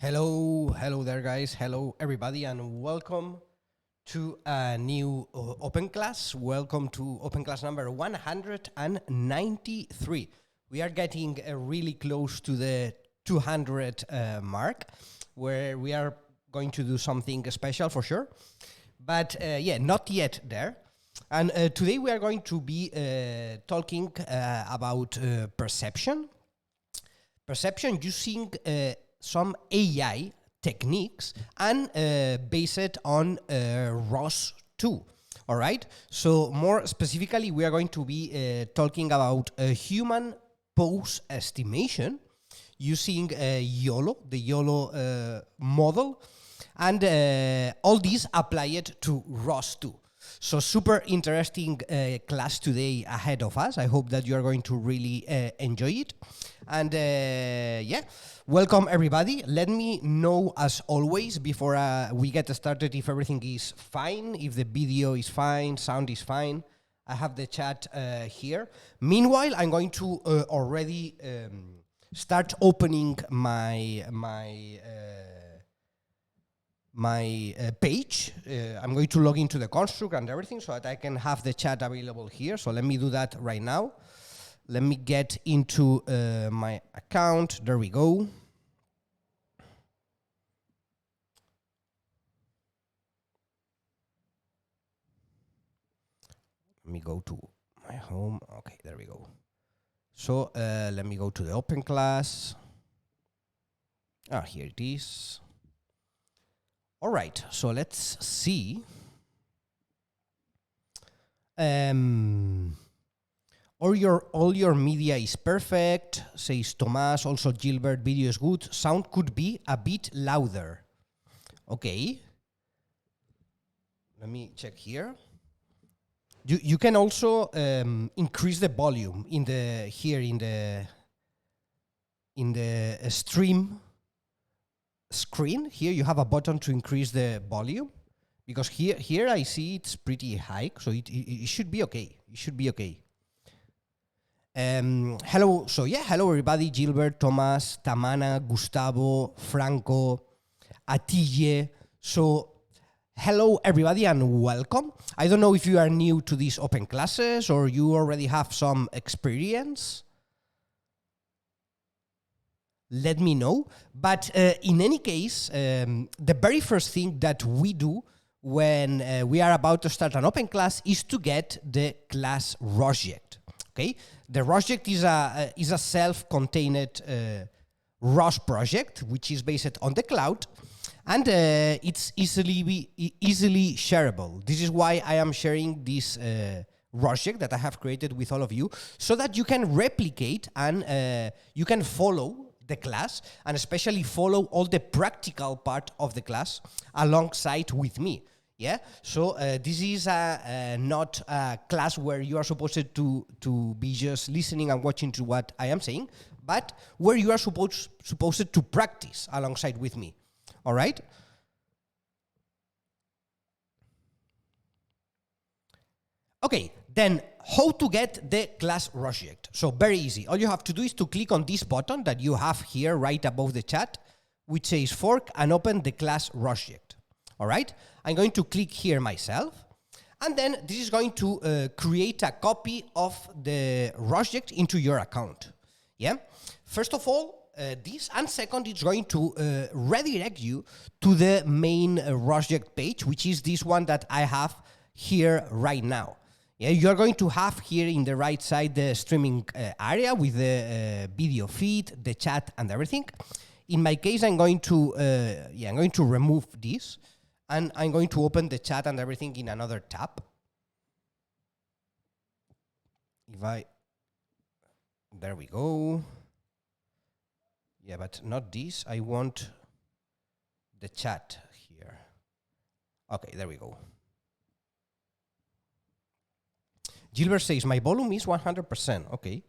Hello there, guys. Hello, everybody, and welcome to a new Open Class. Welcome to Open Class number 193. We are getting really close to the 200 mark, where we are going to do something special for sure. But yeah, not yet there. And today we are going to be talking about perception. Perception using some AI techniques and base it on ROS 2. All right. So more specifically, we are going to be talking about human pose estimation using YOLO, the YOLO model, and all these applied to ROS 2. So super interesting class today ahead of us. I hope that you are going to really enjoy it. And yeah, welcome everybody. Let me know as always before we get started if everything is fine, if the video is fine, sound is fine. I have the chat here. Meanwhile, I'm going to already start opening my page. I'm going to log into the construct and everything so that I can have the chat available here. So let me do that right now. Let me get into my account. There we go. Let me go to my home. Okay, there we go. So let me go to the Open Class. Here it is. All right, so let's see. All your media is perfect, says Thomas. Also, Gilbert, video is good. Sound could be a bit louder. Okay. Let me check here. You can also increase the volume in the stream screen. Here you have a button to increase the volume, because here I see it's pretty high, so it should be okay. It should be okay. Hello. So yeah, hello everybody. Gilbert, Thomas, Tamana, Gustavo, Franco, Atille. So hello everybody and welcome. I don't know if you are new to these open classes or you already have some experience. Let me know. But in any case, the very first thing that we do when we are about to start an open class is to get the class project. Okay, the project is a self-contained ROS project which is based on the cloud, and it's easily shareable. This is why I am sharing this project that I have created with all of you, so that you can replicate and you can follow the class, and especially follow all the practical part of the class alongside with me. Yeah, so this is not a class where you are supposed to be just listening and watching to what I am saying, but where you are supposed to practice alongside with me. All right? Okay, then how to get the class project? So very easy. All you have to do is to click on this button that you have here right above the chat, which says fork, and open the class project. All right? I'm going to click here myself, and then this is going to create a copy of the project into your account. Yeah? First of all, this, and second, it's going to redirect you to the main project page, which is this one that I have here right now. Yeah, you're going to have here in the right side the streaming area with the video feed, the chat, and everything. In my case, I'm going to remove this, and I'm going to open the chat and everything in another tab. There we go. Yeah, but not this. I want the chat here. Okay, there we go. Gilbert says, my volume is 100%. Okay,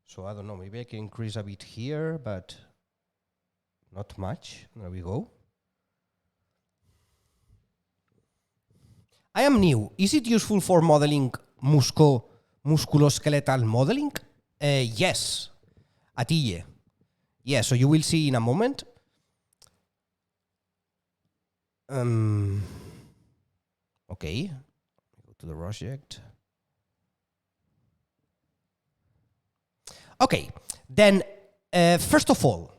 so I don't know, maybe I can increase a bit here, but not much. There we go. I am new. Is it useful for modeling musculoskeletal modeling? Yes, Atille. Yeah, so you will see in a moment. Okay, go to the project. Okay, then first of all,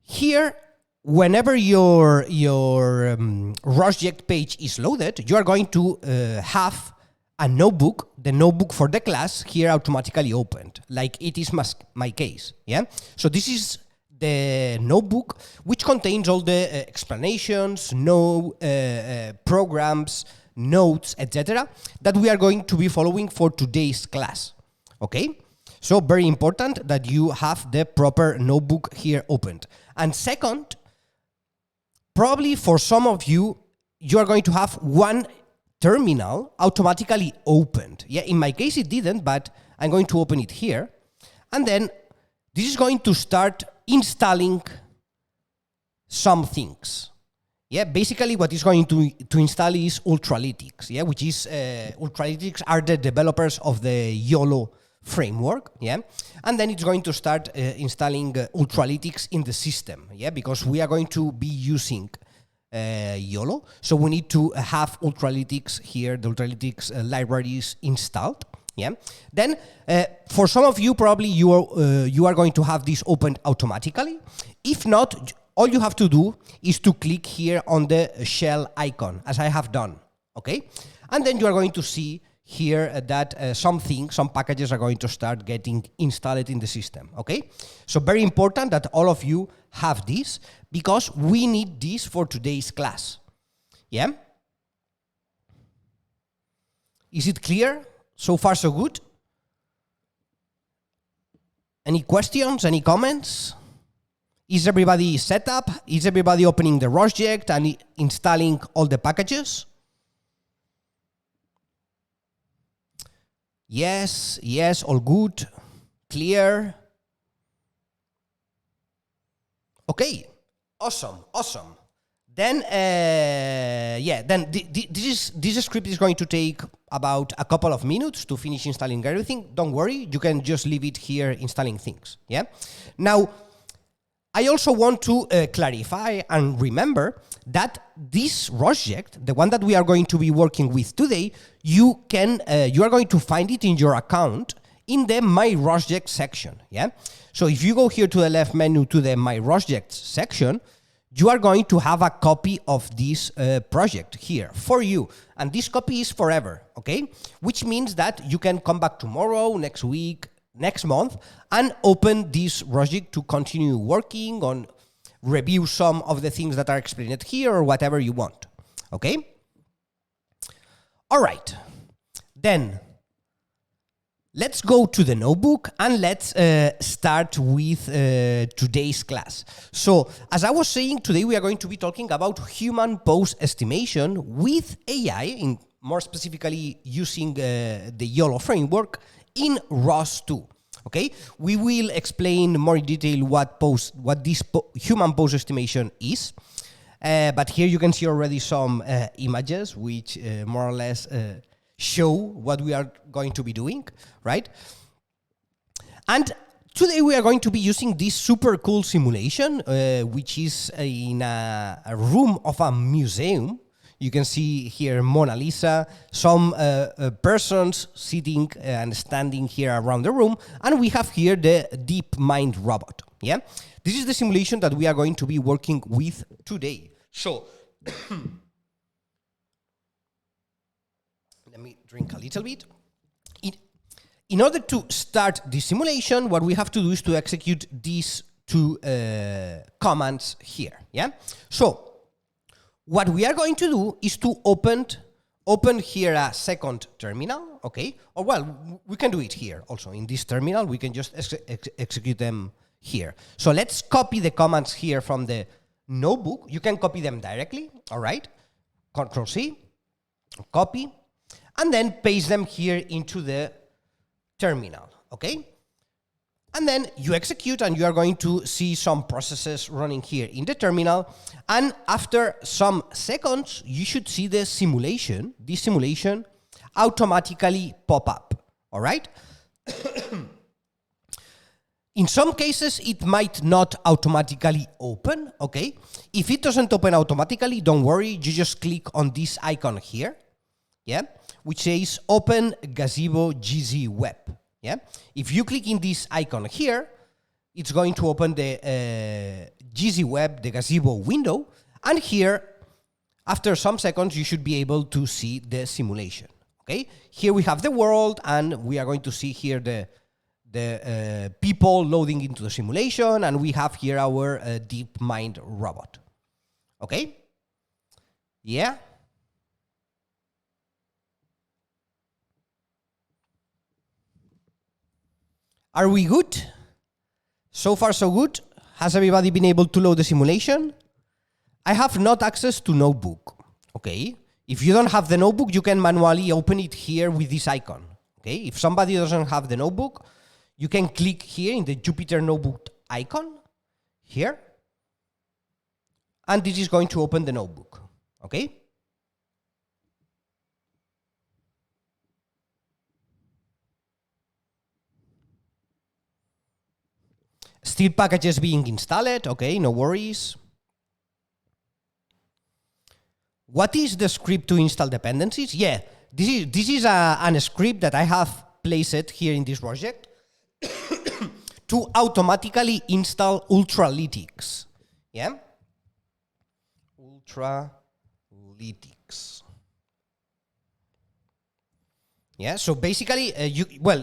here, whenever your ROSject page is loaded, you are going to have a notebook, the notebook for the class here automatically opened, like it is my case, yeah? So this is the notebook which contains all the explanations, programs, notes, etc. that we are going to be following for today's class, okay? So very important that you have the proper notebook here opened. And second, probably for some of you, you are going to have one terminal automatically opened. Yeah, in my case it didn't, but I'm going to open it here. And then this is going to start installing some things. Yeah, basically what is going to install is Ultralytics, yeah, which is, Ultralytics are the developers of the YOLO framework, yeah, and then it's going to start installing Ultralytics in the system, yeah, because we are going to be using YOLO, so we need to have Ultralytics here, the Ultralytics libraries installed, yeah. Then for some of you, probably you are going to have this opened automatically. If not, all you have to do is to click here on the shell icon, as I have done, okay, and then you are going to see here that some packages are going to start getting installed in the system, okay? So very important that all of you have this, because we need this for today's class, yeah? Is it clear? So far, so good? Any questions, any comments? Is everybody set up? Is everybody opening the ROSject and installing all the packages? Yes, yes, all good, clear. Okay, awesome. Then, this script is going to take about a couple of minutes to finish installing everything. Don't worry, you can just leave it here installing things, yeah? Now, I also want to clarify and remember that this ROSject, the one that we are going to be working with today, you are going to find it in your account in the My ROSject section, yeah? So if you go here to the left menu to the My ROSject section, you are going to have a copy of this project here for you. And this copy is forever, okay? Which means that you can come back tomorrow, next week, next month, and open this ROSject to continue working on, review some of the things that are explained here or whatever you want, okay? All right, then let's go to the notebook and let's start with today's class. So, as I was saying, today we are going to be talking about human pose estimation with AI, more specifically using the YOLO framework in ROS 2. Okay, we will explain more in detail what this human pose estimation is, but here you can see already some images which more or less show what we are going to be doing, right? And today we are going to be using this super cool simulation, which is in a room of a museum. You can see here Mona Lisa, some persons sitting and standing here around the room, and we have here the DeepMind robot, yeah? This is the simulation that we are going to be working with today. So, let me drink a little bit. In order to start this simulation, what we have to do is to execute these two commands here, yeah? So, what we are going to do is to open here a second terminal, okay? Or well, we can do it here also. In this terminal, we can just execute them here. So let's copy the commands here from the notebook. You can copy them directly, all right? Control-C, copy, and then paste them here into the terminal, okay? And then you execute and you are going to see some processes running here in the terminal. And after some seconds, you should see this simulation automatically pop up, all right? In some cases, it might not automatically open, okay? If it doesn't open automatically, don't worry, you just click on this icon here, yeah, which says Open Gazebo GZ Web, yeah? If you click in this icon here, it's going to open the GZ Web, the Gazebo window, and here, after some seconds, you should be able to see the simulation, okay? Here we have the world, and we are going to see here the people loading into the simulation, and we have here our DeepMind robot. Okay? Yeah? Are we good? So far, so good? Has everybody been able to load the simulation? I have not access to notebook. Okay? If you don't have the notebook, you can manually open it here with this icon. Okay? If somebody doesn't have the notebook, you can click here in the Jupyter Notebook icon, here, and this is going to open the notebook, okay? Still packages being installed, okay, no worries. What is the script to install dependencies? Yeah, this is a script that I have placed here in this project to automatically install Ultralytics. Yeah? Ultralytics. Yeah, so basically,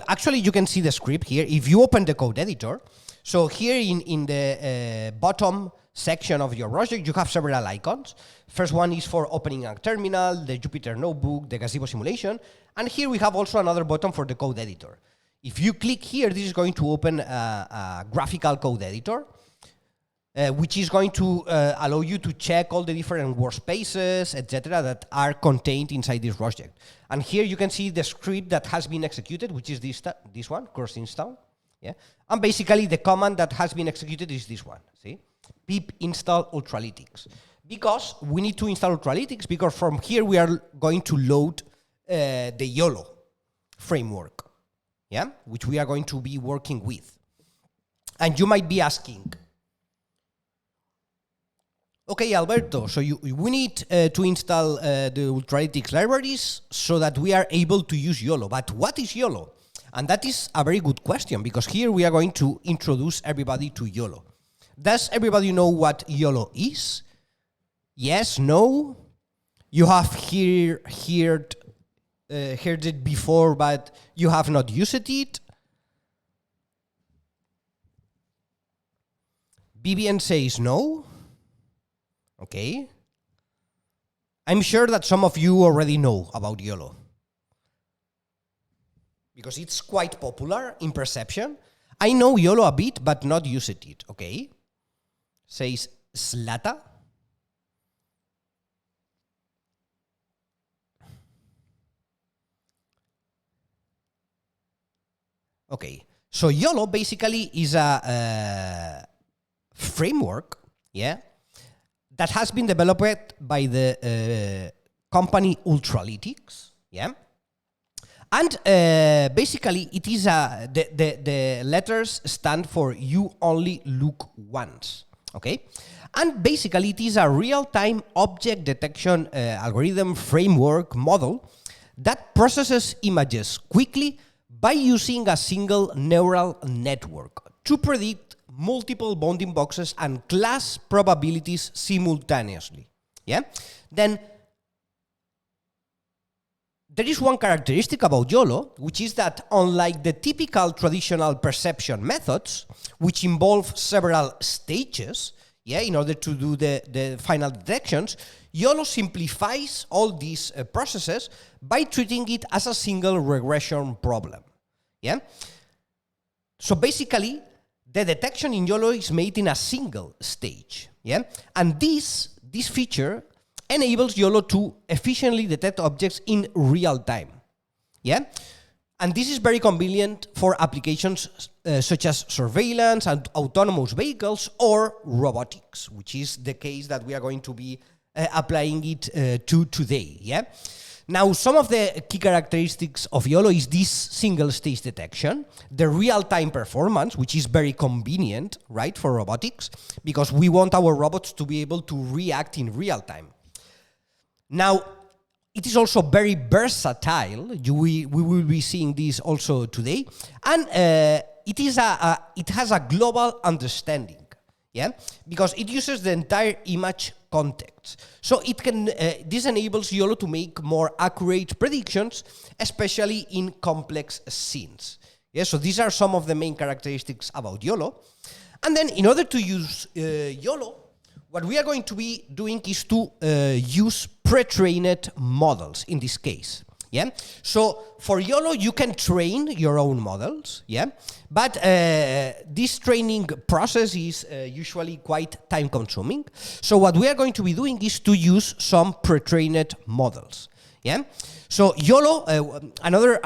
actually you can see the script here. If you open the code editor, so here in the bottom section of your project, you have several icons. First one is for opening a terminal, the Jupyter Notebook, the Gazebo Simulation, and here we have also another button for the code editor. If you click here, this is going to open a graphical code editor, which is going to allow you to check all the different workspaces, etc., that are contained inside this project. And here you can see the script that has been executed, which is this one, course install. Yeah, and basically the command that has been executed is this one. See, pip install Ultralytics, because we need to install Ultralytics because from here we are going to load the YOLO framework. Yeah, which we are going to be working with. And you might be asking, okay, Alberto, so we need to install the Ultralytics libraries so that we are able to use YOLO. But what is YOLO? And that is a very good question, because here we are going to introduce everybody to YOLO. Does everybody know what YOLO is? Yes, no? You have heard it before, but you have not used it. Vivian says no. Okay. I'm sure that some of you already know about YOLO, because it's quite popular in perception. I know YOLO a bit, but not used it, okay? Says Slata. Okay, so YOLO basically is a framework, yeah, that has been developed by the company Ultralytics, yeah, and basically it is the letters stand for you only look once, okay, and basically it is a real-time object detection algorithm framework model that processes images quickly by using a single neural network to predict multiple bounding boxes and class probabilities simultaneously. Yeah? Then there is one characteristic about YOLO, which is that unlike the typical traditional perception methods, which involve several stages, yeah, in order to do the final detections, YOLO simplifies all these processes by treating it as a single regression problem. Yeah? So basically, the detection in YOLO is made in a single stage. Yeah? And this feature enables YOLO to efficiently detect objects in real time. Yeah? And this is very convenient for applications such as surveillance and autonomous vehicles or robotics, which is the case that we are going to be applying it to today. Yeah? Now, some of the key characteristics of YOLO is this single stage detection, the real-time performance, which is very convenient, right, for robotics, because we want our robots to be able to react in real time. Now, it is also very versatile. We will be seeing this also today, and it has a global understanding. Yeah, because it uses the entire image context. So it can this enables YOLO to make more accurate predictions, especially in complex scenes. Yeah, so these are some of the main characteristics about YOLO. And then in order to use YOLO, what we are going to be doing is to use pre-trained models in this case. Yeah, so for YOLO you can train your own models, yeah, but this training process is usually quite time consuming. So what we are going to be doing is to use some pre-trained models, yeah. So YOLO, another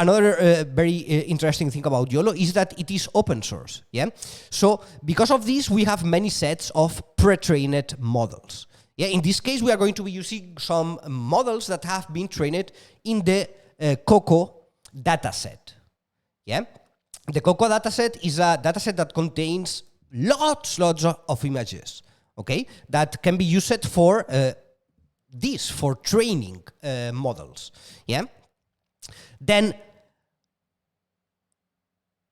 very interesting thing about YOLO is that it is open source, yeah. So because of this we have many sets of pre-trained models. Yeah, in this case, we are going to be using some models that have been trained in the COCO dataset. Yeah, the COCO dataset is a dataset that contains lots of images. Okay, that can be used for for training models. Yeah, then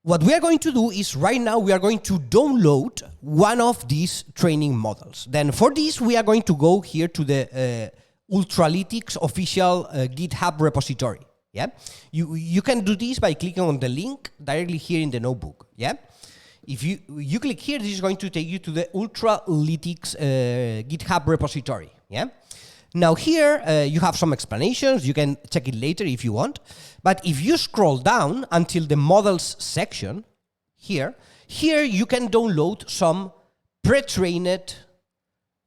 what we are going to do is right now we are going to download one of these training models. Then for this we are going to go here to the Ultralytics official GitHub repository. Yeah, you can do this by clicking on the link directly here in the notebook. Yeah, if you click here, this is going to take you to the Ultralytics GitHub repository. Yeah. Now here you have some explanations, you can check it later if you want, but if you scroll down until the models section, here you can download some pre-trained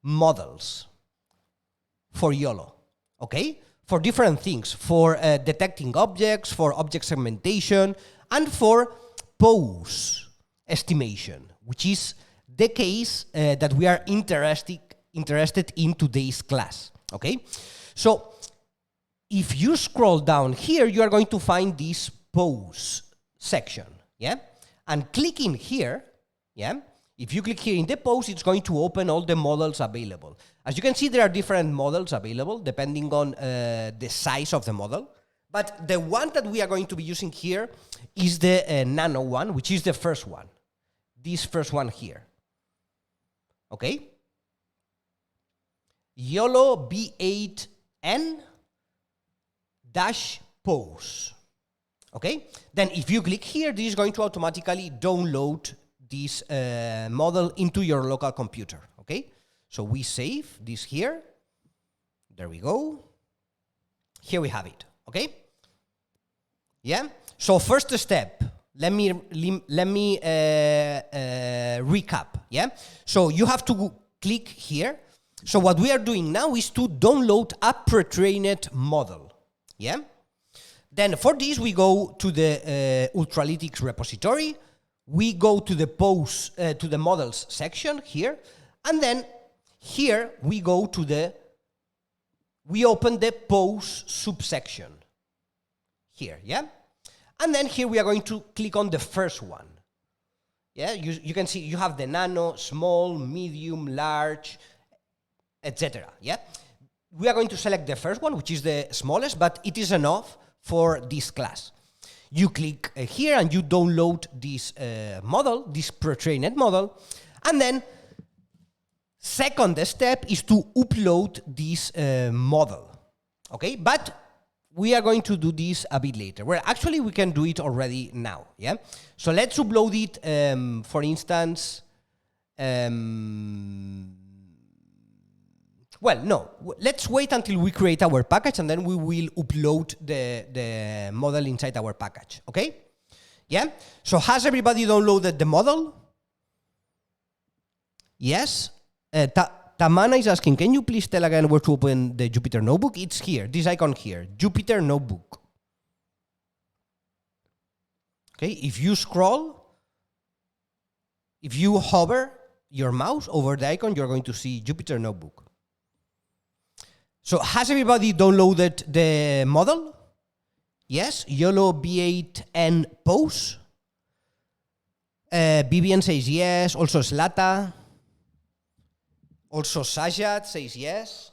models for YOLO, okay? For different things, for detecting objects, for object segmentation, and for pose estimation, which is the case that we are interested in today's class. Okay, so if you scroll down here, you are going to find this pose section, yeah? And clicking here, yeah? If you click here in the pose, it's going to open all the models available. As you can see, there are different models available depending on the size of the model. But the one that we are going to be using here is the nano one, which is the first one. This first one here, okay? YOLO B8N -pose. Okay? Then if you click here, this is going to automatically download this model into your local computer. Okay? So we save this here. There we go. Here we have it. Okay? Yeah? So first step, let me recap. Yeah? So you have to click here. So what we are doing now is to download a pre-trained model, yeah? Then for this, we go to the Ultralytics repository, we go to the pose, to the models section here, and then here we go to we open the pose subsection here, yeah? And then here we are going to click on the first one. Yeah, you can see you have the nano, small, medium, large, etc. Yeah, we are going to select the first one, which is the smallest, but it is enough for this class. You click here and you download this model, this pre-trained model, and then second step is to upload this model. Okay, but we are going to do this a bit later. Well, actually, we can do it already now. Yeah, so let's upload it. For instance. Well, no, let's wait until we create our package and then we will upload the model inside our package, okay? Yeah? So has everybody downloaded the model? Yes? Tamana is asking, can you please tell again where to open the Jupyter Notebook? It's here, this icon here, Jupyter Notebook. Okay, if you scroll, if you hover your mouse over the icon, you're going to see Jupyter Notebook. So has everybody downloaded the model? Yes, YOLO B8N pose. Vivian says yes, also Slata. Also Sajat says yes.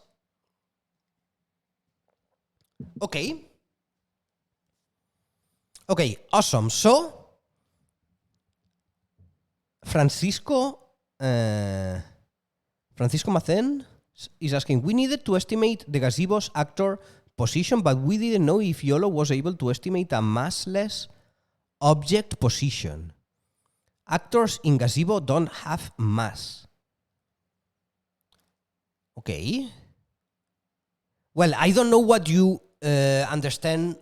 Okay. Okay, awesome. So, Francisco Macen is asking, we needed to estimate the gazebo's actor position, but we didn't know if YOLO was able to estimate a massless object position. Actors in gazebo don't have mass. Okay. Well, I don't know what you understand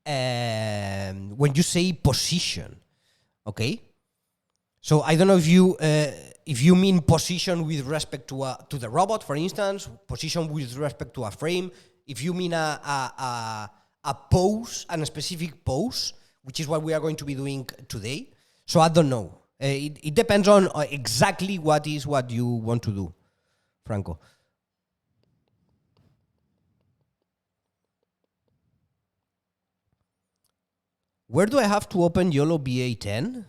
when you say position. Okay. So I don't know if you mean position with respect to the robot, for instance, position with respect to a frame. If you mean a pose, a specific pose, which is what we are going to be doing today. So I don't know. It depends on exactly what you want to do, Franco. Where do I have to open YOLO BA10?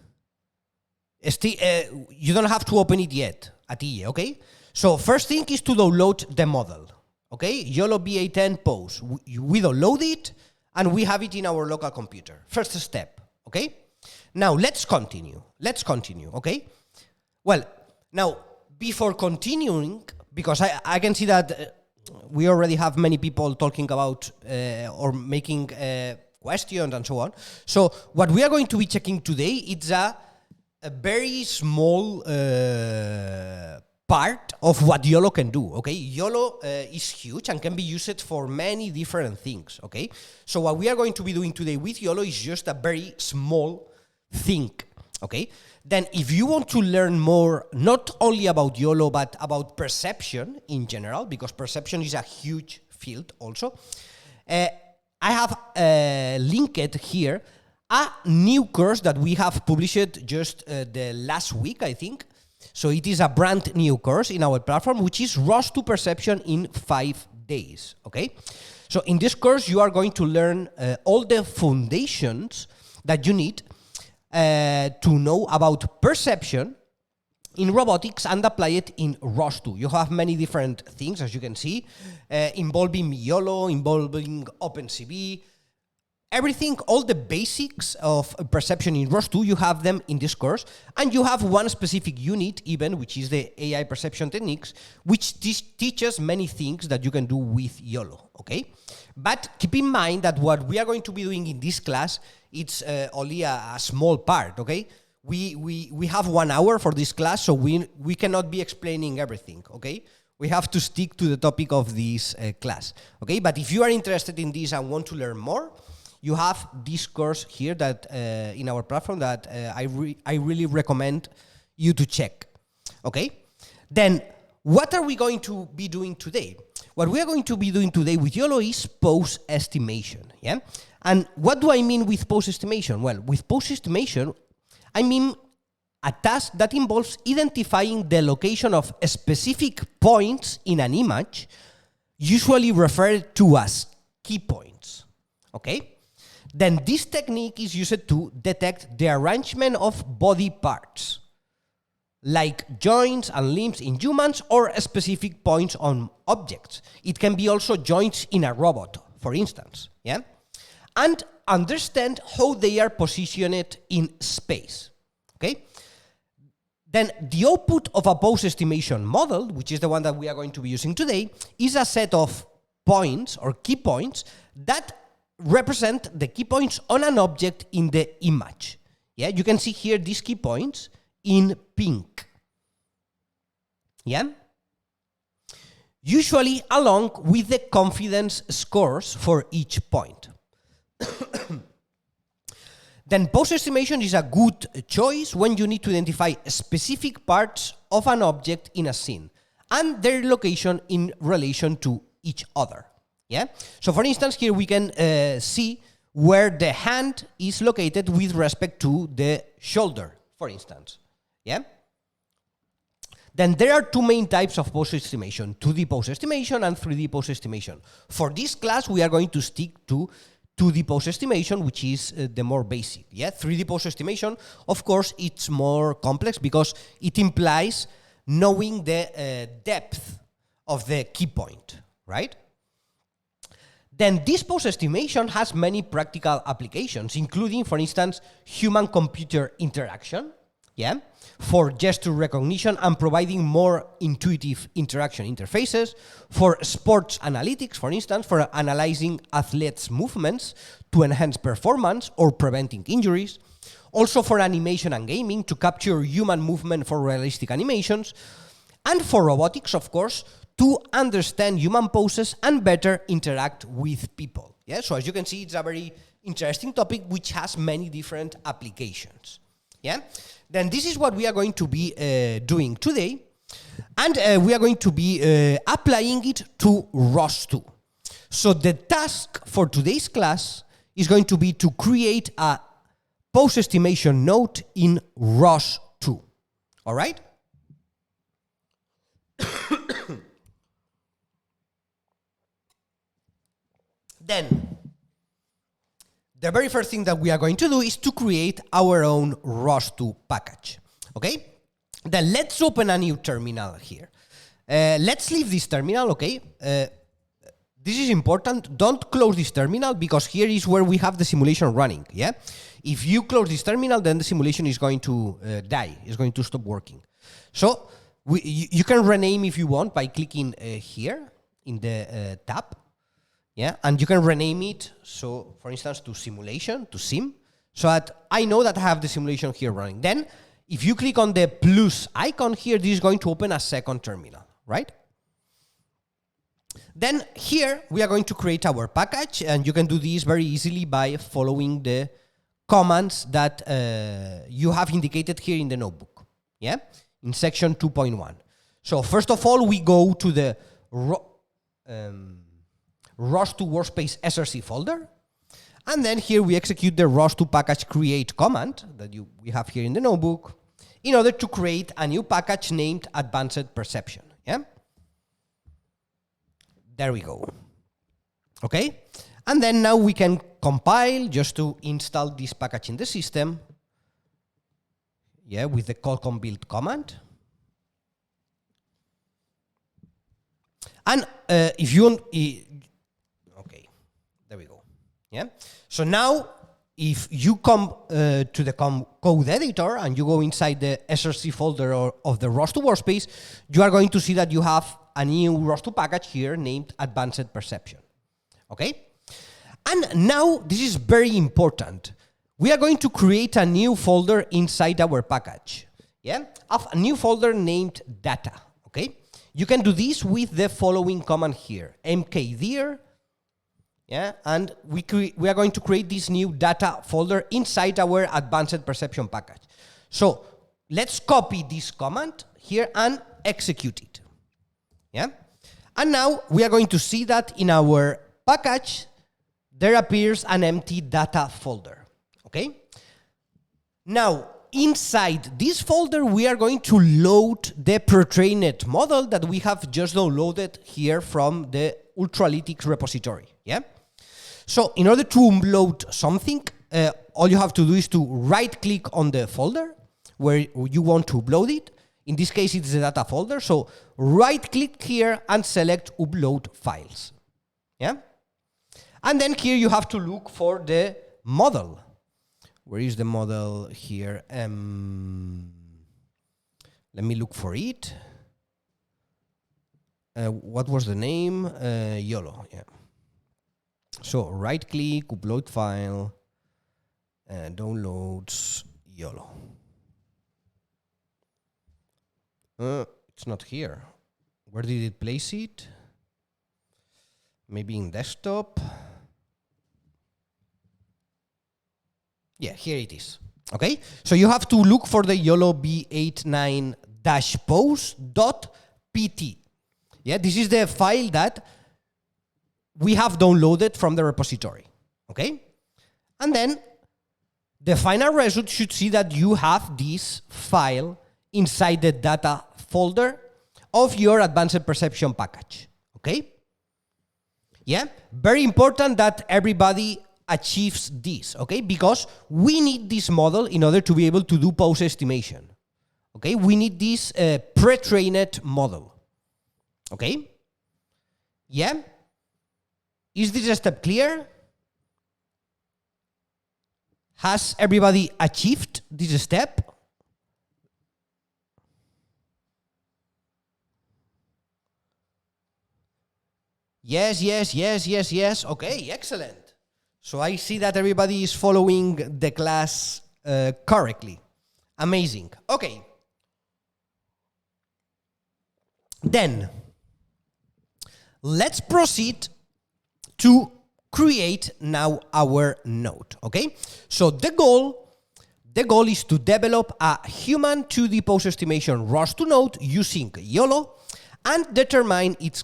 You don't have to open it yet, Atille, okay? So first thing is to download the model, okay? YOLO BA10 pose. We download it, and we have it in our local computer. First step, okay? Now, let's continue, okay? Well, now, before continuing, because I can see that we already have many people talking about or making questions and so on. So what we are going to be checking today is a very small part of what YOLO can do, okay? YOLO is huge and can be used for many different things, okay? So what we are going to be doing today with YOLO is just a very small thing, okay? Then if you want to learn more, not only about YOLO, but about perception in general, because perception is a huge field also, I have linked here a new course that we have published just the last week, I think. So it is a brand new course in our platform, which is ROS to Perception in 5 days, okay? So in this course, you are going to learn all the foundations that you need to know about perception in robotics and apply it in ROS2. You have many different things, as you can see, involving YOLO, involving OpenCV, everything, all the basics of perception in ROS2, you have them in this course. And you have one specific unit even, which is the AI perception techniques, which teaches many things that you can do with YOLO, okay? But keep in mind that what we are going to be doing in this class, it's only a small part, okay? We have 1 hour for this class, so we cannot be explaining everything, okay? We have to stick to the topic of this class, okay? But if you are interested in this and want to learn more, you have this course here that in our platform that I really recommend you to check, okay? Then, what are we going to be doing today? What we are going to be doing today with YOLO is pose estimation, yeah? And what do I mean with pose estimation? Well, with pose estimation, I mean a task that involves identifying the location of specific points in an image, usually referred to as key points, okay? Then this technique is used to detect the arrangement of body parts, like joints and limbs in humans or specific points on objects. It can be also joints in a robot, for instance, yeah? And understand how they are positioned in space, okay? Then the output of a pose estimation model, which is the one that we are going to be using today, is a set of points or key points that represent the key points on an object in the image. Yeah, you can see here these key points in pink. Yeah? Usually along with the confidence scores for each point. Then pose estimation is a good choice when you need to identify specific parts of an object in a scene and their location in relation to each other. Yeah? So for instance, here we can see where the hand is located with respect to the shoulder, for instance. Yeah? Then there are two main types of pose estimation, 2D pose estimation and 3D pose estimation. For this class, we are going to stick to 2D pose estimation, which is the more basic. Yeah, 3D pose estimation, of course, it's more complex because it implies knowing the depth of the key point, right? Then this pose estimation has many practical applications, including, for instance, human-computer interaction, yeah, for gesture recognition and providing more intuitive interaction interfaces, for sports analytics, for instance, for analyzing athletes' movements to enhance performance or preventing injuries, also for animation and gaming to capture human movement for realistic animations, and for robotics, of course, to understand human poses and better interact with people. Yeah, so as you can see, it's a very interesting topic which has many different applications. Yeah, then this is what we are going to be doing today, and we are going to be applying it to ROS2. So the task for today's class is going to be to create a pose estimation node in ROS2. All right? Then, the very first thing that we are going to do is to create our own ROS2 package, okay? Then let's open a new terminal here. Let's leave this terminal, okay? This is important. Don't close this terminal because here is where we have the simulation running, yeah? If you close this terminal, then the simulation is going to die, it's going to stop working. So, you can rename if you want by clicking here in the tab. Yeah, and you can rename it, so for instance, to simulation, to sim, so that I know that I have the simulation here running. Then, if you click on the plus icon here, this is going to open a second terminal, right? Then here, we are going to create our package, and you can do this very easily by following the commands that you have indicated here in the notebook, yeah? In section 2.1. So first of all, we go to the ROS2 workspace SRC folder, and then here we execute the ROS2 package create command that we have here in the notebook in order to create a new package named Advanced Perception. Yeah, there we go. Okay, and then now we can compile just to install this package in the system. Yeah, with the colcon build command. And if you want, okay, there we go. Yeah. So now, if you come to the code editor and you go inside the SRC folder of the ROS2 workspace, you are going to see that you have a new ROS2 package here named Advanced Perception. Okay. And now this is very important. We are going to create a new folder inside our package. Yeah, a new folder named data. Okay. You can do this with the following command here, mkdir, yeah, and we are going to create this new data folder inside our Advanced Perception package. So let's copy this command here and execute it, yeah? And now we are going to see that in our package, there appears an empty data folder, okay? Now, inside this folder, we are going to load the pre-trained model that we have just downloaded here from the Ultralytics repository, yeah? So in order to upload something, all you have to do is to right-click on the folder where you want to upload it. In this case, it's the data folder, so right-click here and select Upload Files, yeah? And then here you have to look for the model. Where is the model here? Let me look for it. What was the name? YOLO, yeah. So right-click, upload file, downloads, YOLO. It's not here. Where did it place it? Maybe in desktop. Yeah, here it is. Okay, so you have to look for the YOLO b89-pose.pt. Yeah, this is the file that we have downloaded from the repository. Okay, and then the final result should see that you have this file inside the data folder of your advanced perception package, okay? Yeah, very important that everybody achieves this, okay? Because we need this model in order to be able to do pose estimation, okay? We need this pre-trained model, okay? Yeah? Is this step clear? Has everybody achieved this step? Yes, yes, yes, yes, yes. Okay, excellent. So I see that everybody is following the class correctly. Amazing. Okay. Then, let's proceed to create now our node, okay? So the goal is to develop a human 2D pose estimation ROS2 node using YOLO and determine its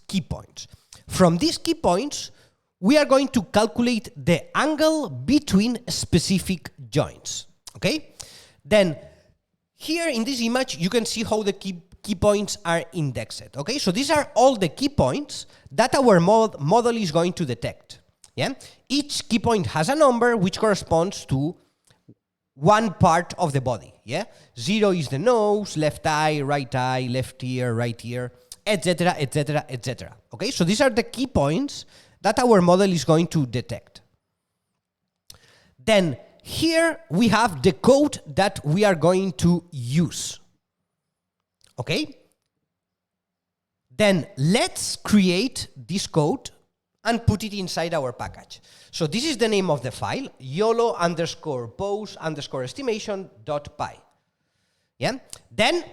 key points. From these key points, we are going to calculate the angle between specific joints, okay? Then, here in this image, you can see how the key points are indexed, okay? So these are all the key points that our model is going to detect, yeah? Each key point has a number which corresponds to one part of the body, yeah? 0 is the nose, left eye, left ear, right ear, etc., etc., etc., okay? So these are the key points that our model is going to detect. Then here we have the code that we are going to use, okay? Then let's create this code and put it inside our package. So this is the name of the file, YOLO_pose_estimation.py. Yeah? Then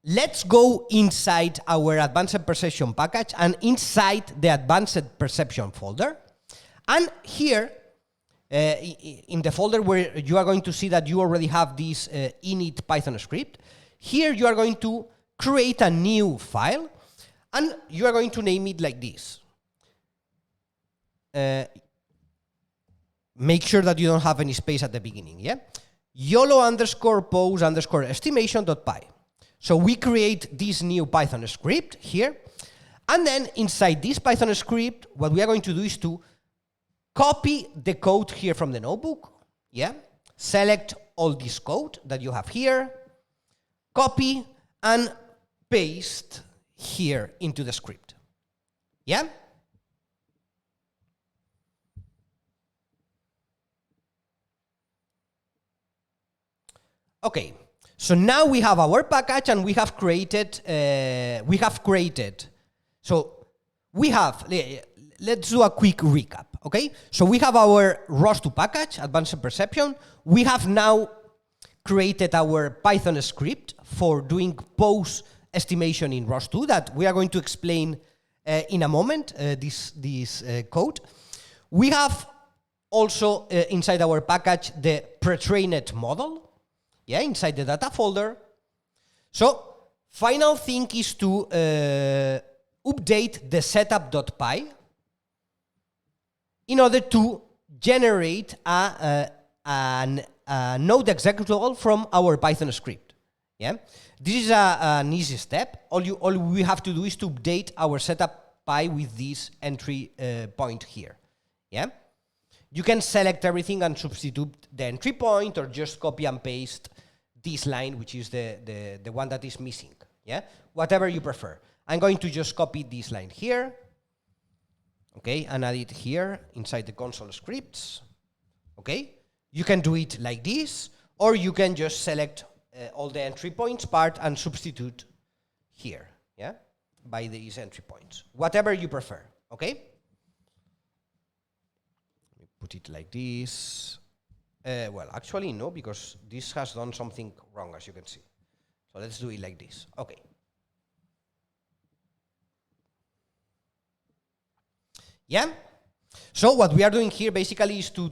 let's go inside our advanced perception package and inside the advanced perception folder. And here, in the folder where you are going to see that you already have this init Python script, here you are going to create a new file and you are going to name it like this. Make sure that you don't have any space at the beginning, yeah? YOLO_pose_estimation.py. So we create this new Python script here, and then inside this Python script, what we are going to do is to copy the code here from the notebook, yeah? Select all this code that you have here, copy, and paste here into the script, yeah? Okay, so now we have our package and we have created, let's do a quick recap, okay? So we have our ROS2 package, Advanced Perception. We have now created our Python script for doing pose estimation in ROS2 that we are going to explain in a moment, this code. We have also inside our package the pre-trained model, yeah, inside the data folder. So, final thing is to update the setup.py in order to generate a node executable from our Python script. Yeah, this is an easy step. All we have to do is to update our setup.py with this entry point here. Yeah. You can select everything and substitute the entry point or just copy and paste this line, which is the one that is missing, yeah? Whatever you prefer. I'm going to just copy this line here, okay, and add it here inside the console scripts, okay? You can do it like this, or you can just select all the entry points part and substitute here, yeah? By these entry points. Whatever you prefer, okay? Put it like this. Well, actually, no, because this has done something wrong, as you can see. So let's do it like this. Okay. Yeah? So what we are doing here basically is to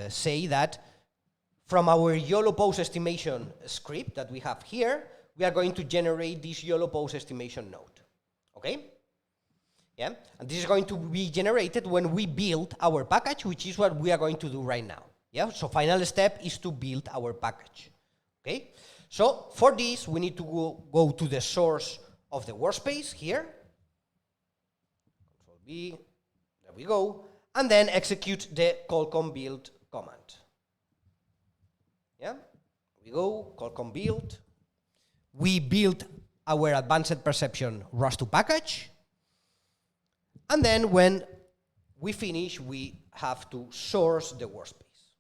say that from our YOLO pose estimation script that we have here, we are going to generate this YOLO pose estimation node. Okay? Yeah? And this is going to be generated when we build our package, which is what we are going to do right now. Yeah? So final step is to build our package. Okay? So for this, we need to go to the source of the workspace here. Control B, there we go. And then execute the colcon build command. Yeah, we go, colcon build. We build our advanced perception ROS2 package. And then when we finish, we have to source the workspace.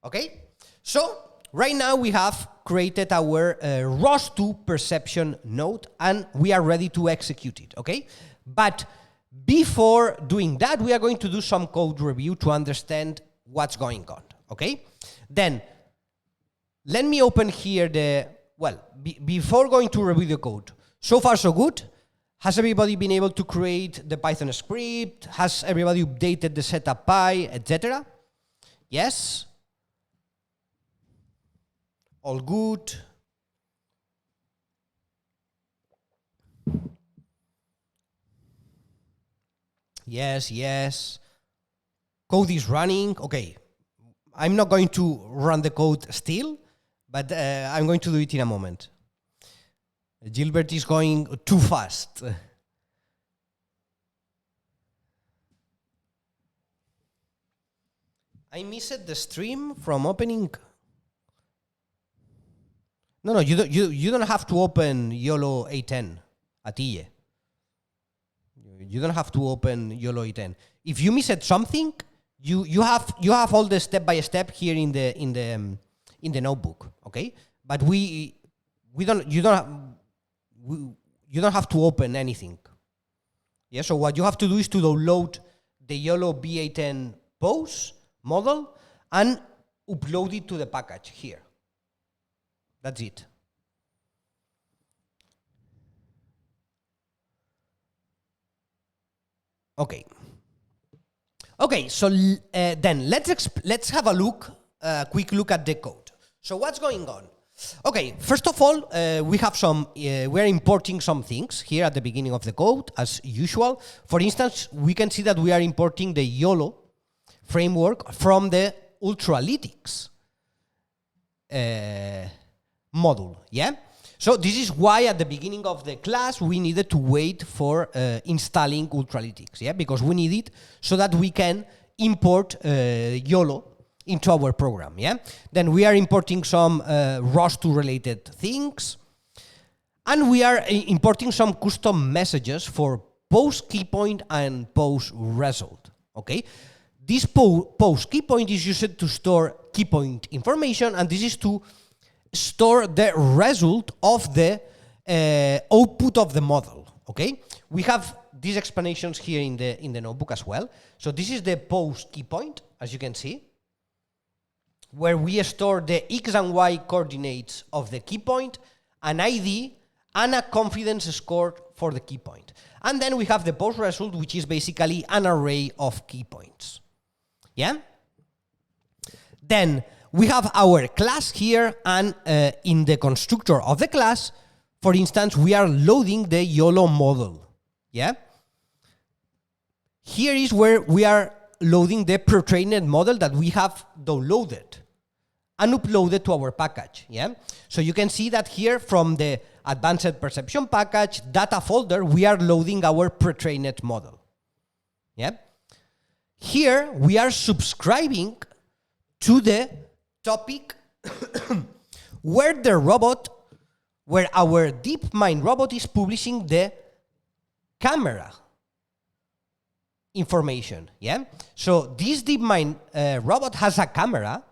Okay? So right now we have created our ROS2 perception node and we are ready to execute it. Okay? But before doing that, we are going to do some code review to understand what's going on. Okay? Then let me open here the, well, before going to review the code, so far so good. Has everybody been able to create the Python script? Has everybody updated the setup py, etc.? Yes? All good? Yes, yes. Code is running. Okay. I'm not going to run the code still, but I'm going to do it in a moment. Gilbert is going too fast. I missed the stream from opening. No, you don't have to open YOLO A10 Atille. You don't have to open YOLO A10. If you missed something, you have all the step by step here in the notebook, okay? But you don't have to open anything. Yeah, so what you have to do is to download the YOLO B810 pose model and upload it to the package here. That's it. Okay. Okay, so then let's have a quick look at the code. So what's going on? Okay, first of all, we're importing some things here at the beginning of the code, as usual. For instance, we can see that we are importing the YOLO framework from the Ultralytics module, yeah? So this is why at the beginning of the class, we needed to wait for installing Ultralytics, yeah? Because we need it so that we can import YOLO into our program, yeah? Then we are importing some ROS2 related things. And we are importing some custom messages for post keypoint and post result, okay? This post keypoint is used to store keypoint information, and this is to store the result of the output of the model, okay? We have these explanations here in the notebook as well. So this is the post keypoint, as you can see, where we store the X and Y coordinates of the key point, an ID, and a confidence score for the key point. And then we have the post result, which is basically an array of key points. Yeah? Then we have our class here, and in the constructor of the class, for instance, we are loading the YOLO model. Yeah? Here is where we are loading the pre-trained model that we have downloaded and uploaded to our package, yeah? So you can see that here from the advanced perception package data folder, we are loading our pre-trained model, yeah? Here, we are subscribing to the topic where our DeepMind robot is publishing the camera information, yeah? So this DeepMind robot has a camera,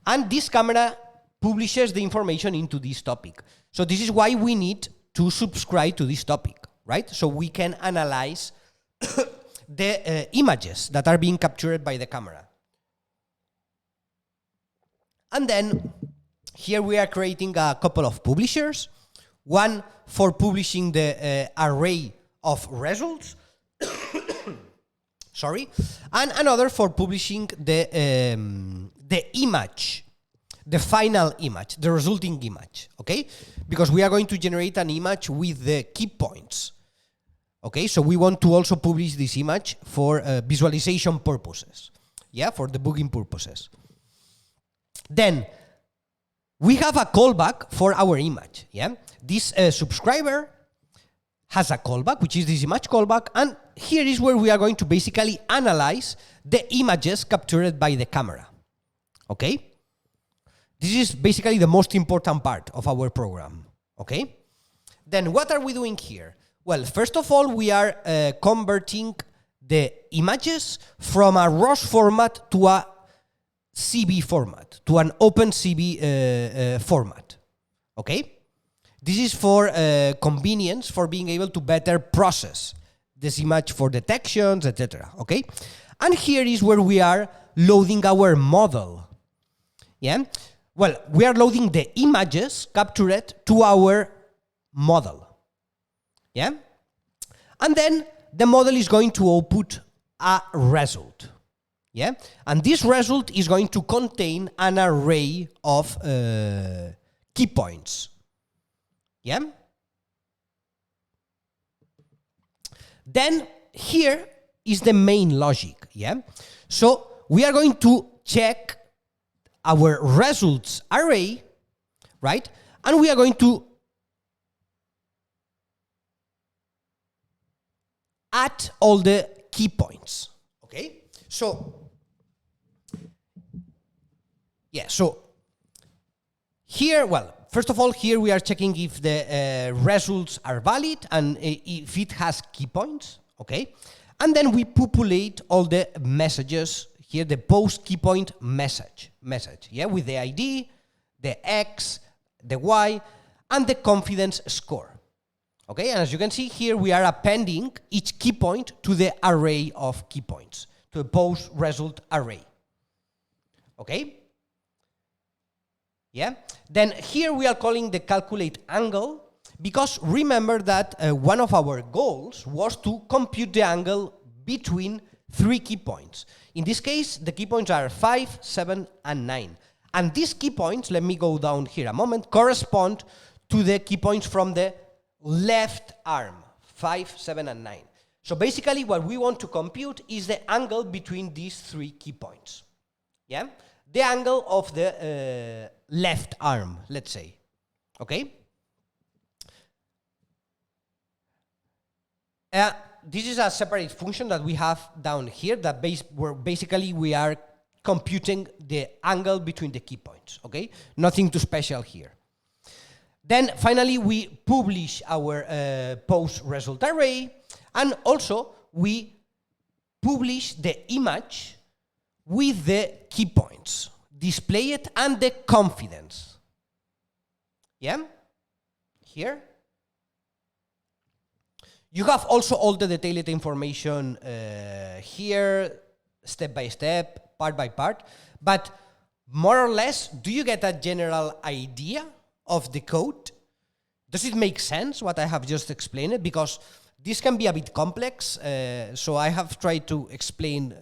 and this camera publishes the information into this topic. So this is why we need to subscribe to this topic, right? So we can analyze the images that are being captured by the camera. And then here we are creating a couple of publishers, one for publishing the array of results, sorry, and another for publishing the image, the final image, the resulting image, okay? Because we are going to generate an image with the key points, okay? So we want to also publish this image for visualization purposes, yeah, for debugging purposes. Then we have a callback for our image. Yeah, this subscriber has a callback, which is this image callback, and here is where we are going to basically analyze the images captured by the camera. Okay? This is basically the most important part of our program. Okay? Then what are we doing here? Well, first of all, we are converting the images from a ROS format to a CB format, to an OpenCV format. Okay? This is for convenience, for being able to better process this image for detections, etc. Okay? And here is where we are loading our model. Yeah? Well, we are loading the images captured to our model. Yeah? And then the model is going to output a result. Yeah? And this result is going to contain an array of key points. Yeah? Then here is the main logic. Yeah? So we are going to check our results array, right? And we are going to add all the key points. Okay? So, yeah, so here, well, first of all, here we are checking if the results are valid and if it has key points, okay? And then we populate all the messages here, the post key point message, yeah, with the ID, the X, the Y, and the confidence score. Okay, and as you can see here, we are appending each key point to the array of key points, to a post result array. Okay? Yeah? Then here we are calling the calculate angle, because remember that one of our goals was to compute the angle between 3 key points. In this case, the key points are 5, 7, and 9. And these key points, let me go down here a moment, correspond to the key points from the left arm, 5, 7, and 9. So basically what we want to compute is the angle between these 3 key points. Yeah? The angle of the left arm, let's say. Okay? This is a separate function that we have down here that where basically we are computing the angle between the key points. Okay? Nothing too special here. Then finally we publish our post result array, and also we publish the image with the key points, display it, and the confidence. Yeah? Here. You have also all the detailed information here, step by step, part by part, but more or less, do you get a general idea of the code? Does it make sense, what I have just explained? Because this can be a bit complex, so I have tried to explain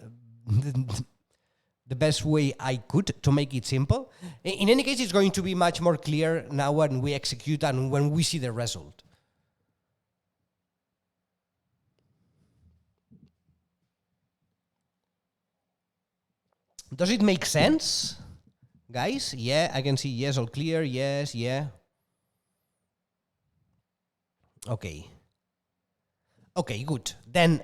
the best way I could to make it simple. In any case, it's going to be much more clear now when we execute and when we see the result. Does it make sense, guys? Yeah, I can see yes, all clear, yes, yeah. Okay. Okay, good. Then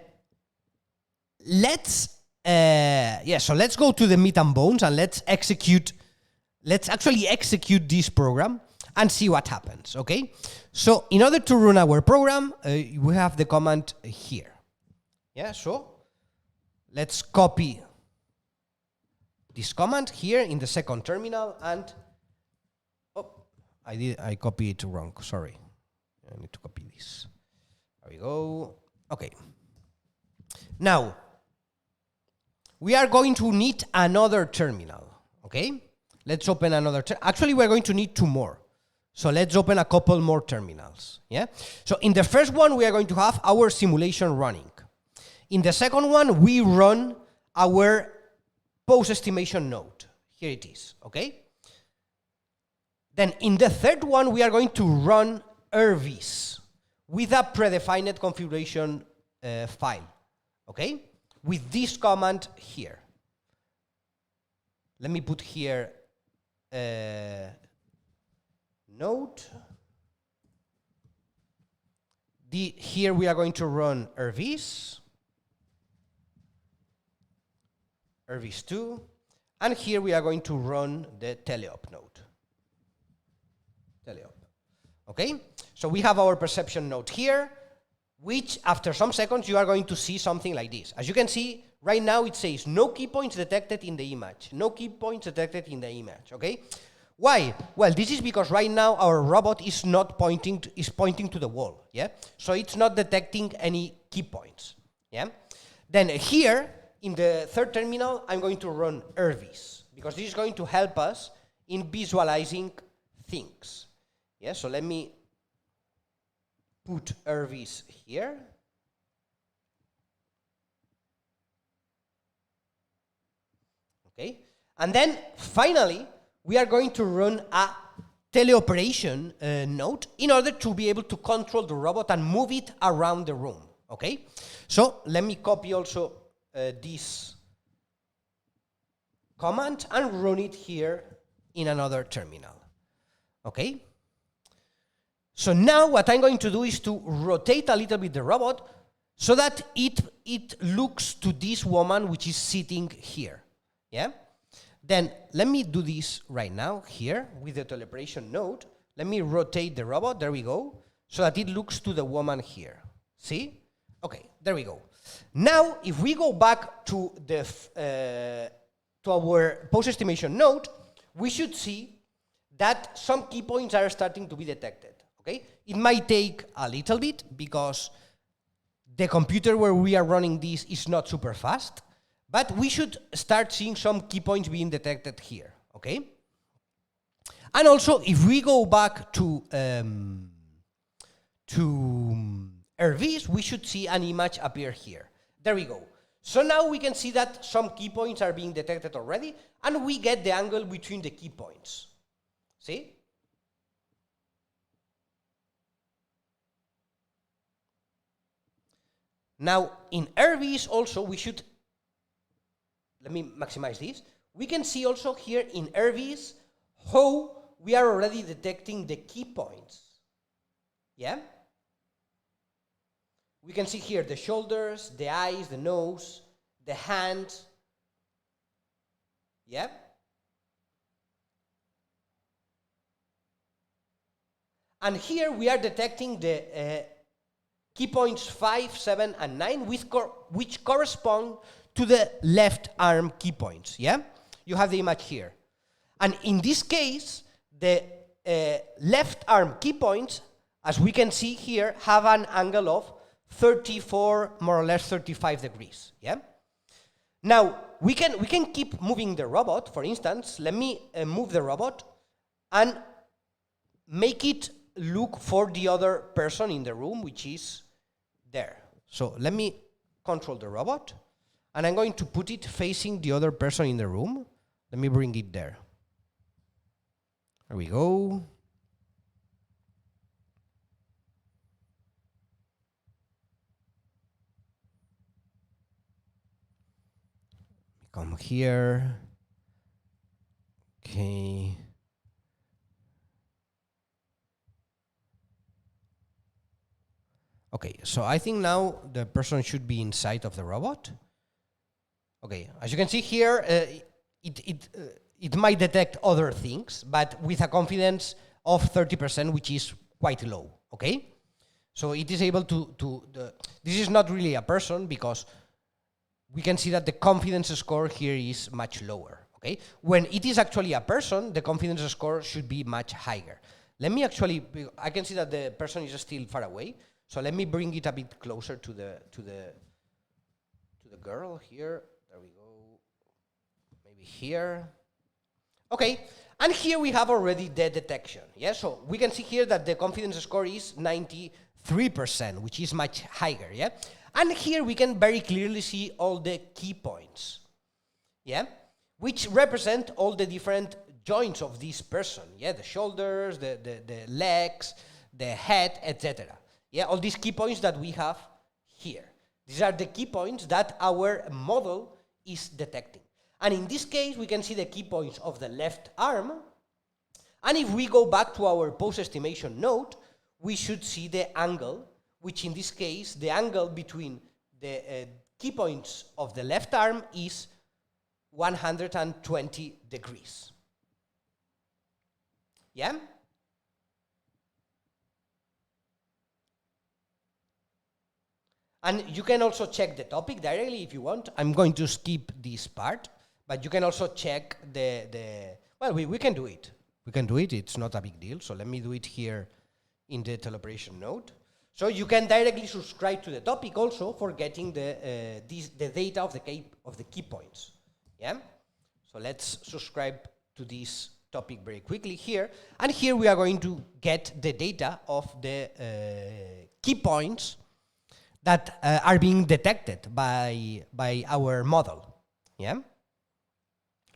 let's so let's go to the meat and bones and let's actually execute this program and see what happens, okay? So in order to run our program, we have the command here. Yeah, so let's copy this command here in the second terminal, and I copied it wrong, sorry. I need to copy this. There we go. Okay. Now, we are going to need another terminal, okay? Let's open another actually, we're going to need 2 more. So let's open a couple more terminals, yeah? So in the first one, we are going to have our simulation running. In the second one, we run our post-estimation node. Here it is, okay? Then in the third one, we are going to run RVs with a predefined configuration file, okay? With this command here. Let me put here node. Here we are going to run RVs, RVs2, and here we are going to run the teleop node. Teleop. Okay? So we have our perception node here, which after some seconds you are going to see something like this. As you can see, right now it says no key points detected in the image. No key points detected in the image, okay? Why? Well, this is because right now our robot is not pointing to, is pointing to the wall, yeah? So it's not detecting any key points, yeah? Then here, in the third terminal, I'm going to run RVs, because this is going to help us in visualizing things, yeah? So let me put RVs here. Okay, and then finally, we are going to run a teleoperation node in order to be able to control the robot and move it around the room. Okay, so let me copy also this command and run it here in another terminal. Okay. So now what I'm going to do is to rotate a little bit the robot so that it looks to this woman which is sitting here, yeah? Then let me do this right now here with the teleoperation node. Let me rotate the robot, there we go, so that it looks to the woman here. See? Okay, there we go. Now, if we go back to the to our post-estimation node, we should see that some key points are starting to be detected. Okay? It might take a little bit because the computer where we are running this is not super fast, but we should start seeing some key points being detected here. Okay? And also, if we go back to RVs, we should see an image appear here. There we go. So now we can see that some key points are being detected already, and we get the angle between the key points. See? Now, in RVs also, we should, let me maximize this. We can see also here in RVs how we are already detecting the key points. Yeah? We can see here the shoulders, the eyes, the nose, the hand. Yeah? And here we are detecting the key points 5, 7, and 9, which correspond to the left arm key points, yeah? You have the image here. And in this case, the left arm key points, as we can see here, have an angle of 34, more or less 35 degrees, yeah? Now, we can keep moving the robot. For instance, let me move the robot and make it look for the other person in the room, which is there. So let me control the robot, and I'm going to put it facing the other person in the room. Let me bring it there. There we go. Come here. Okay. Okay, so I think now the person should be inside of the robot. Okay, as you can see here, it might detect other things, but with a confidence of 30%, which is quite low, okay? So it is able this is not really a person because we can see that the confidence score here is much lower, okay? When it is actually a person, the confidence score should be much higher. Let me actually, I can see that the person is still far away, so let me bring it a bit closer to the girl here. There we go. Maybe here. Okay, and here we have already the detection. Yeah, so we can see here that the confidence score is 93%, which is much higher. Yeah, and here we can very clearly see all the key points. Yeah, which represent all the different joints of this person. Yeah, the shoulders, the legs, the head, etc. Yeah, all these key points that we have here. These are the key points that our model is detecting. And in this case, we can see the key points of the left arm And if we go back to our post-estimation node, we should see the angle, which in this case, the angle between the key points of the left arm is 120 degrees. Yeah? And you can also check the topic directly if you want. I'm going to skip this part, but you can also check well, we can do it. We can do it, it's not a big deal. So let me do it here in the teleoperation node. So you can directly subscribe to the topic also for getting the data of the key points. Yeah? So let's subscribe to this topic very quickly here. And here we are going to get the data of the key points that are being detected by our model. Yeah?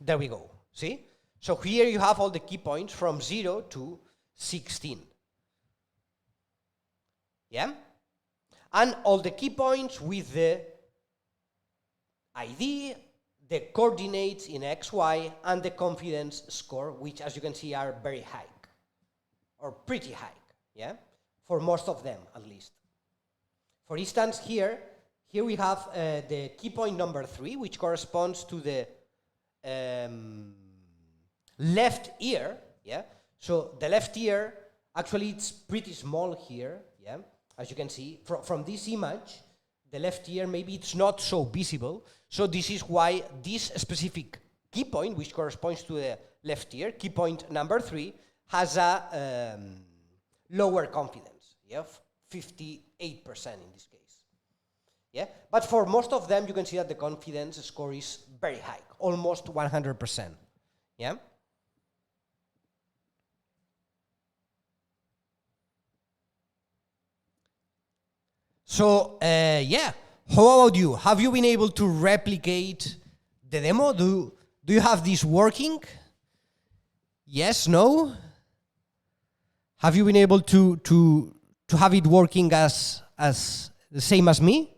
There we go. See? So here you have all the key points from 0 to 16. Yeah? And all the key points with the ID, the coordinates in X, Y, and the confidence score, which as you can see are very high, or pretty high, yeah? For most of them, at least. For instance, here we have the key point number 3, which corresponds to the left ear, yeah? So the left ear, actually it's pretty small here, yeah? As you can see, from this image, the left ear, maybe it's not so visible. So this is why this specific key point, which corresponds to the left ear, key point number 3, has a lower confidence, yeah? 58% in this case. Yeah? But for most of them, you can see that the confidence score is very high, almost 100%. Yeah? So, yeah, how about you? Have you been able to replicate the demo? Do you have this working? Yes, no? Have you been able to have it working as the same as me?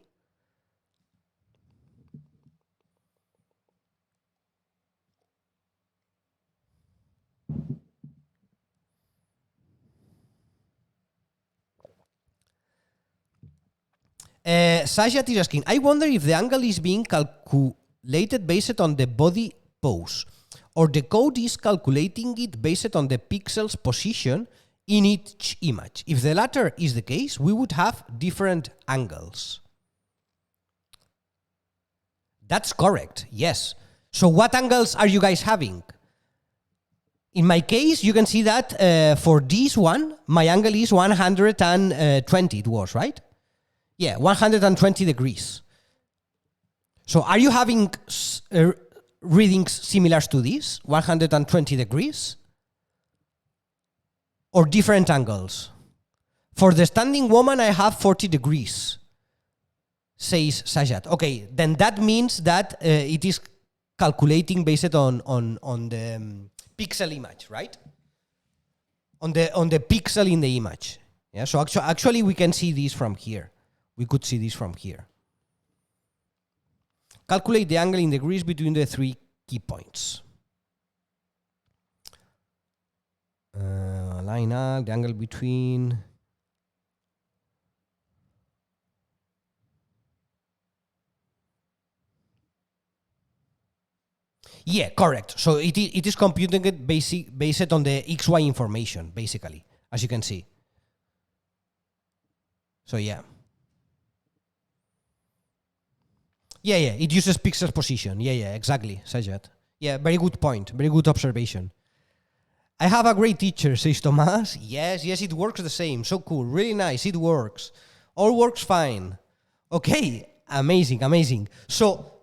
Sajat is asking, I wonder if the angle is being calculated based on the body pose, or the code is calculating it based on the pixel's position in each image. If the latter is the case, we would have different angles. That's correct, yes. So what angles are you guys having? In my case, you can see that for this one, my angle is 120, it was, right? Yeah, 120 degrees. So are you having readings similar to this, 120 degrees? Or different angles? For the standing woman, I have 40 degrees, says Sajat. Okay, then that means that it is calculating based on the pixel image, right? On the pixel in the image. Yeah, so actually we can see this from here. We could see this from here. Calculate the angle in degrees between the 3 key points. Line up, the angle between... Yeah, correct. So it is computing it based on the XY information, basically, as you can see. So yeah. Yeah, it uses pixel position. Yeah, exactly, Sajat. Yeah, very good point, very good observation. I have a great teacher, says Tomas. Yes, it works the same. So cool, really nice, it works. All works fine. Okay, amazing. So,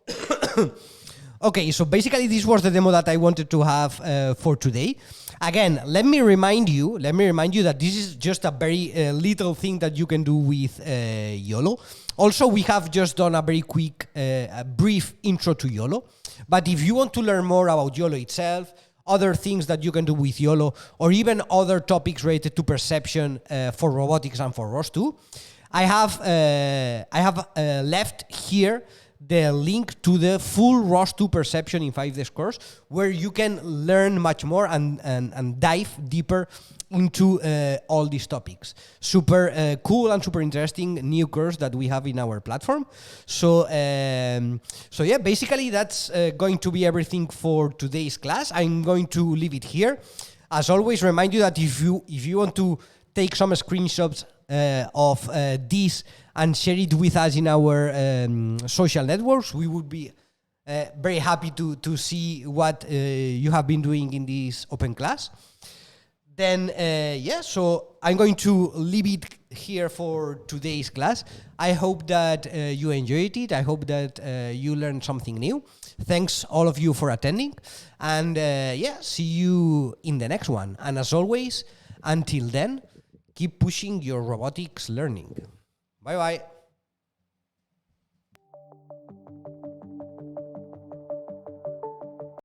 okay, so basically this was the demo that I wanted to have for today. Again, let me remind you that this is just a very little thing that you can do with YOLO. Also, we have just done a very quick, brief intro to YOLO. But if you want to learn more about YOLO itself, other things that you can do with YOLO, or even other topics related to perception for robotics and for ROS too, I have left here the link to the full ROS2 perception in 5 days course, where you can learn much more and dive deeper into all these topics. Super cool and super interesting new course that we have in our platform. So yeah, basically that's going to be everything for today's class. I'm going to leave it here. As always, remind you that if you want to take some screenshots of this and share it with us in our social networks, we would be very happy to see what you have been doing in this open class. Then, yeah, so I'm going to leave it here for today's class. I hope that you enjoyed it. I hope that you learned something new. Thanks all of you for attending. And yeah, see you in the next one. And as always, until then, keep pushing your robotics learning. Bye-bye.